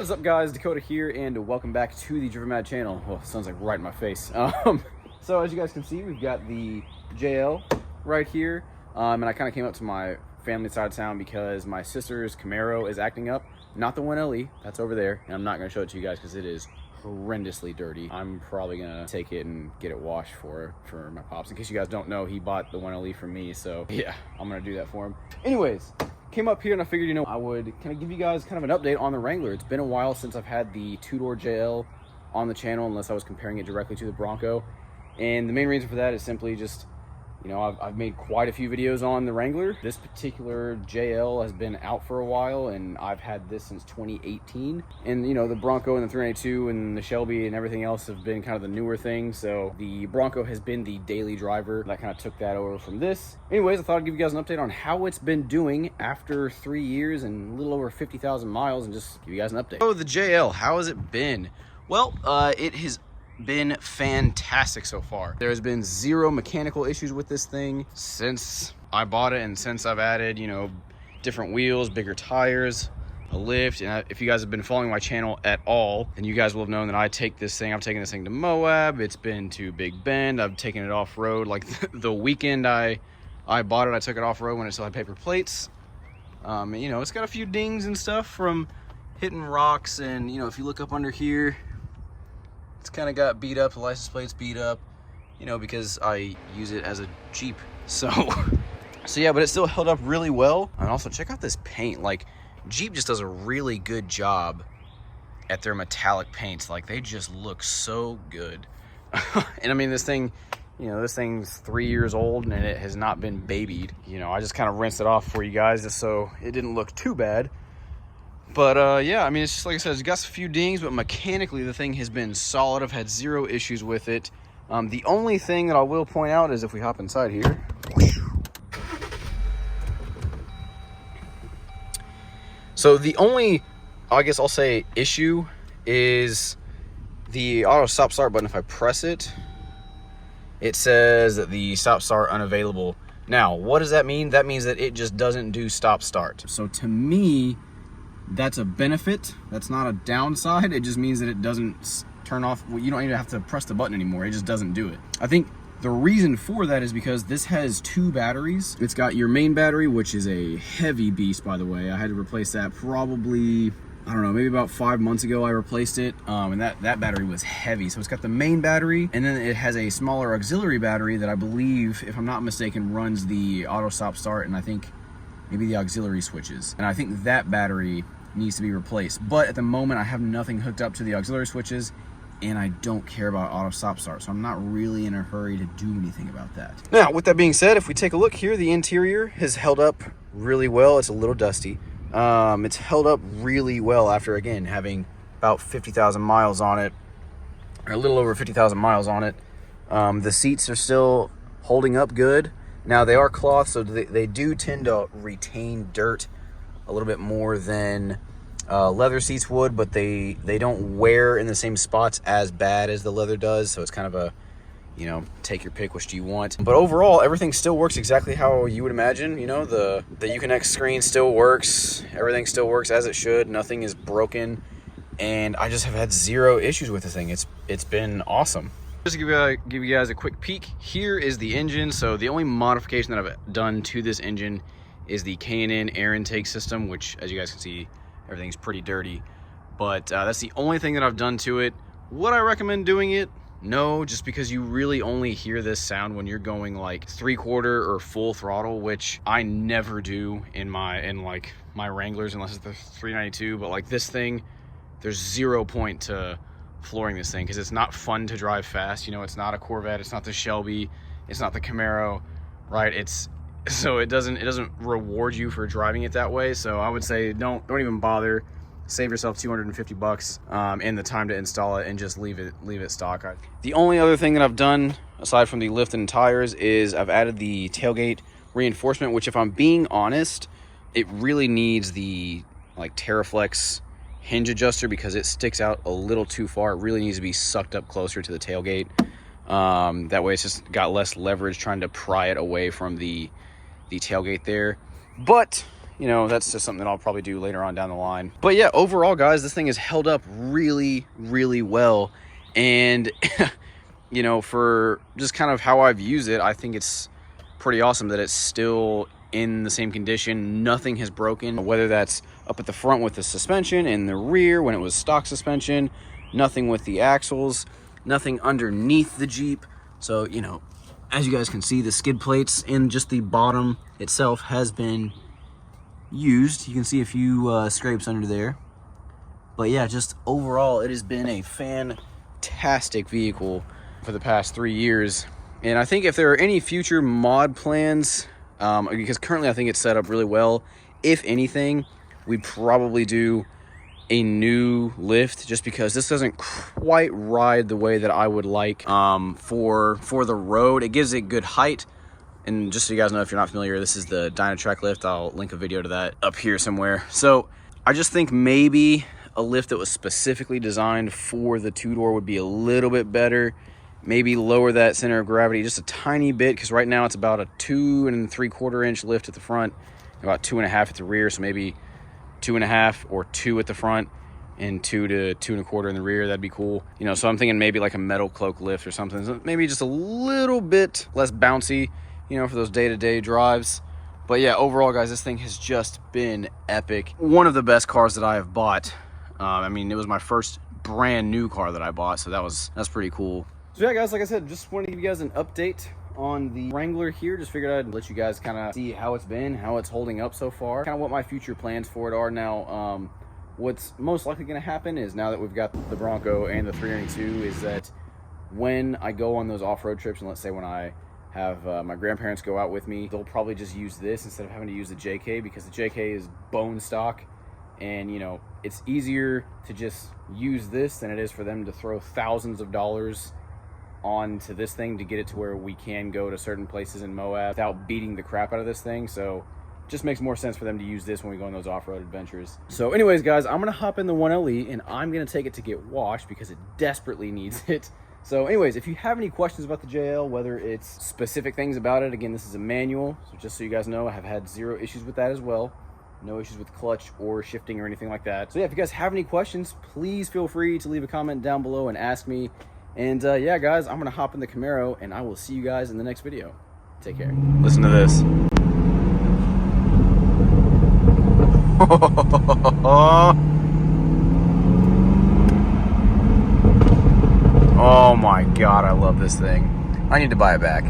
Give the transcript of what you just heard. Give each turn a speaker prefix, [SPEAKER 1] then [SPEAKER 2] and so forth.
[SPEAKER 1] What is up, guys? Dakota here, and welcome back to the Driven Mad channel. Well, it sounds like right in my face. So as you guys can see, we've got the JL right here, and I kind of came up to my family side of town because my sister's Camaro is acting up. Not the 1LE, that's over there, and I'm not going to show it to you guys because it is horrendously dirty. I'm probably gonna take it and get it washed for my pops. In case you guys don't know, he bought the 1LE from me, so yeah, I'm gonna do that for him. Anyways, came up here and I figured, I would kind of give you guys kind of an update on the Wrangler. It's been a while since I've had the two-door JL on the channel, unless I was comparing it directly to the Bronco. And the main reason for that is simply just, I've made quite a few videos on the Wrangler. This particular JL has been out for a while, and I've had this since 2018. And the Bronco and the 392 and the Shelby and everything else have been kind of the newer thing. So the Bronco has been the daily driver. That kind of took that over from this. Anyways, I thought I'd give you guys an update on how it's been doing after 3 years and a little over 50,000 miles, and just give you guys an update. Oh, the JL, how has it been? Well, it has been fantastic so far. There's been zero mechanical issues with this thing since I bought it, and since I've added, different wheels, bigger tires, a lift. And if you guys have been following my channel at all, then you guys will have known that I've taken this thing to Moab. It's been to Big Bend. I've taken it off-road. Like the weekend I bought it, I took it off-road when it still had paper plates. It's got a few dings and stuff from hitting rocks, and if you look up under here, it's kind of got beat up, the license plate's beat up, because I use it as a Jeep. So yeah, but it still held up really well. And also check out this paint. Like, Jeep just does a really good job at their metallic paints. Like, they just look so good. And I mean, this thing, this thing's 3 years old and it has not been babied. I just kind of rinsed it off for you guys just so it didn't look too bad. But yeah, I mean, it's just like I said, it's got a few dings, but mechanically the thing has been solid. I've had zero issues with it. The only thing that I will point out is if we hop inside here. So the only, I guess I'll say, issue is the auto stop start button. If I press it, it says that the stop start unavailable. Now, what does that mean? That means that it just doesn't do stop start. So to me, that's a benefit. That's not a downside. It just means that it doesn't turn off. Well, you don't even have to press the button anymore. It just doesn't do it. I think the reason for that is because this has two batteries. It's got your main battery, which is a heavy beast, by the way. I had to replace that probably, I don't know, maybe about 5 months ago I replaced it. And that battery was heavy. So it's got the main battery, and then it has a smaller auxiliary battery that I believe, if I'm not mistaken, runs the auto stop start, and I think maybe the auxiliary switches. And I think that battery needs to be replaced. But at the moment, I have nothing hooked up to the auxiliary switches, and I don't care about auto stop start, so I'm not really in a hurry to do anything about that. Now, with that being said, if we take a look here, the interior has held up really well. It's a little dusty. It's held up really well after, again, having about 50,000 miles on it, or a little over 50,000 miles on it. The seats are still holding up good. Now, they are cloth, so they do tend to retain dirt a little bit more than leather seats would, but they don't wear in the same spots as bad as the leather does. So it's kind of a, take your pick, which do you want. But overall, everything still works exactly how you would imagine. The Uconnect screen still works. Everything still works as it should. Nothing is broken. And I just have had zero issues with the thing. It's been awesome. Just to give you guys a quick peek, here is the engine. So the only modification that I've done to this engine is the K&N air intake system, which, as you guys can see, everything's pretty dirty. But that's the only thing that I've done to it. Would I recommend doing it? No, just because you really only hear this sound when you're going like 3/4 or full throttle, which I never do in my Wranglers unless it's the 392. But like this thing, there's 0 point to flooring this thing because it's not fun to drive fast. It's not a Corvette, it's not the Shelby, it's not the Camaro, right? So it doesn't reward you for driving it that way. So I would say don't even bother. Save yourself $250 and the time to install it, and just leave it stock. The only other thing that I've done aside from the lift and tires is I've added the tailgate reinforcement, which, if I'm being honest, it really needs the Terraflex hinge adjuster because it sticks out a little too far. It really needs to be sucked up closer to the tailgate. That way it's just got less leverage trying to pry it away from the tailgate there. But you know, that's just something that I'll probably do later on down the line. But yeah, overall, guys, this thing has held up really, really well. And, you know, for just kind of how I've used it, I think it's pretty awesome that it's still in the same condition. Nothing has broken, whether that's up at the front with the suspension, in the rear when it was stock suspension, nothing with the axles, nothing underneath the Jeep. So, you know, as you guys can see, the skid plates and just the bottom itself has been used. You can see a few scrapes under there. But yeah, just overall, it has been a fantastic vehicle for the past 3 years. And I think if there are any future mod plans, because currently I think it's set up really well, if anything, we'd probably do a new lift, just because this doesn't quite ride the way that I would like for the road. It gives it good height. And just so you guys know, if you're not familiar, this is the Dynatrack lift. I'll link a video to that up here somewhere. So I just think maybe a lift that was specifically designed for the two-door would be a little bit better. Maybe lower that center of gravity just a tiny bit, because right now it's about a 2 3/4 inch lift at the front, about 2.5 at the rear. So maybe 2.5 or 2 at the front and 2 to 2 1/4 in the rear. That'd be cool. You know, so I'm thinking maybe like a metal cloak lift or something. So maybe just a little bit less bouncy, you know, for those day-to-day drives. But yeah, overall, guys, this thing has just been epic. One of the best cars that I have bought. I mean, it was my first brand new car that I bought, so that's pretty cool. So yeah, guys, like I said, just wanted to give you guys an update on the Wrangler here. Just figured I'd let you guys kind of see how it's been, how it's holding up so far, kind of what my future plans for it are. Now, what's most likely going to happen is, now that we've got the Bronco and the 392, is that when I go on those off-road trips, and let's say when I have my grandparents go out with me, they'll probably just use this instead of having to use the JK, because the JK is bone stock, and you know, it's easier to just use this than it is for them to throw thousands of dollars onto this thing to get it to where we can go to certain places in Moab without beating the crap out of this thing. So it just makes more sense for them to use this when we go on those off-road adventures. So anyways, guys, I'm gonna hop in the 1LE and I'm gonna take it to get washed because it desperately needs it. So anyways, if you have any questions about the JL, whether it's specific things about it, again, this is a manual, so just so you guys know, I have had 0 issues with that as well. No issues with clutch or shifting or anything like that. So yeah, if you guys have any questions, please feel free to leave a comment down below and ask me. And yeah, guys, I'm gonna hop in the Camaro and I will see you guys in the next video. Take care. Listen to this. Oh my God, I love this thing. I need to buy it back.